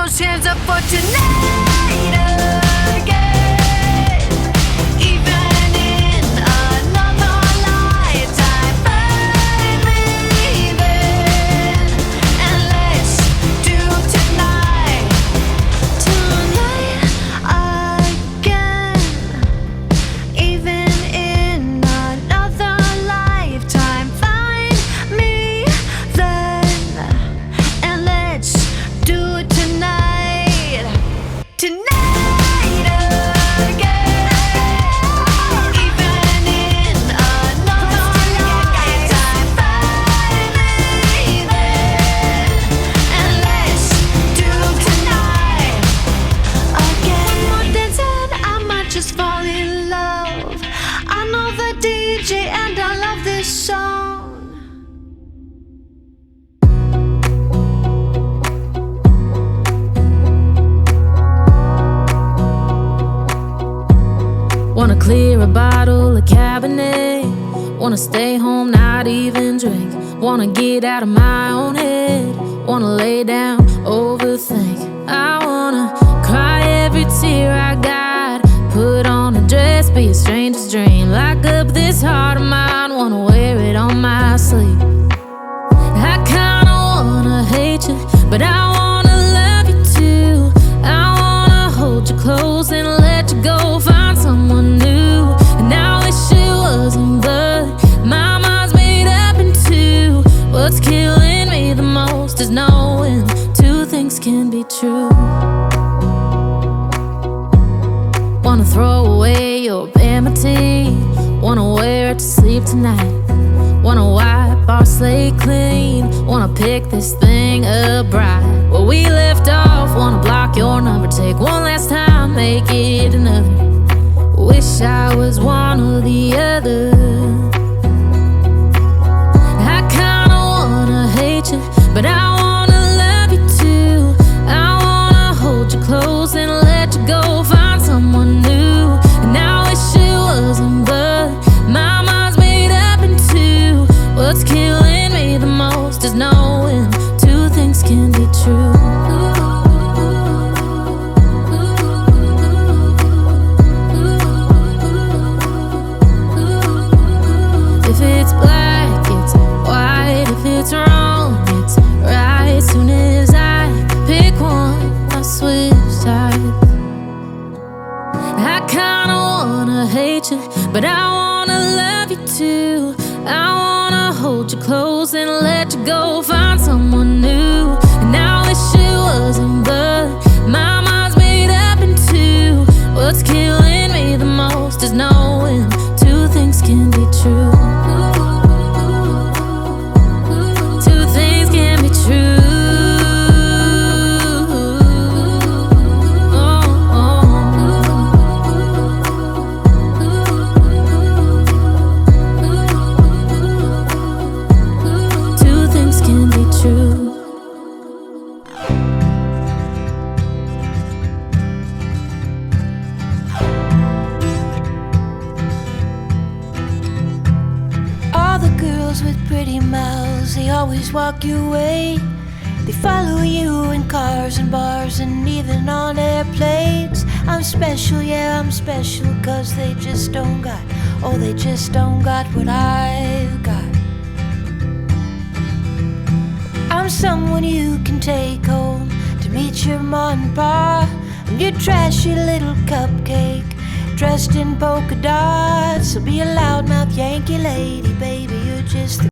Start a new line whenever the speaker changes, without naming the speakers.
those hands up for tonight again. Even in another lifetime, find me then, and let's do tonight again. Even in another lifetime, find me then, and let's do it tonight again. Even in another lifetime, find me then, and let's do tonight again. One more dance and I might just fall in love. I know the DJ and I love this song.
Wanna clear a bottle of Cabernet. Wanna stay home, not even drink. Wanna get out of my own head. Wanna lay down, overthink. I wanna cry every tear I got. Put on a dress, be a stranger's dream. Lock up this heart of mine, wanna wear it on my sleeve. I kinda wanna hate you, but I wanna love you too. I wanna hold you close and let you go. Find someone new, and I wish it wasn't, but my mind's made up in two. What's killing me the most is knowing two things can be true. Wanna throw away your enmity. Wanna wear it to sleep tonight. Wanna wipe our slate clean. Wanna pick this thing up right where we left off. Wanna block your number, take one last time, make it another. Wish I was one or the other. I kinda wanna hate you, but I wanna love you too. I wanna hold you close and let you go. Find someone new, and I wish it wasn't, but my mind's made up in two. What's killing me the most is knowing two things can be true. If it's black, it's white. If it's wrong, it's right. Soon as I pick one, I switch sides. I kinda wanna hate you, but I wanna love you too. I wanna hold you close and let you go. Find someone new, and I wish it wasn't, but my mind's made up in two. What's killing me the most is knowing two things can be true. Two things can be true. Two things can be true.
All the girls with pretty mouths, they always walk your way. They follow you in cars and bars and even on airplanes. I'm special, yeah, I'm special, 'cause they just don't got, oh, they just don't got what I've got. I'm someone you can take home to meet your mom and pa. I'm your trashy little cupcake, dressed in polka dots. So be a loudmouth Yankee lady, baby, you're just the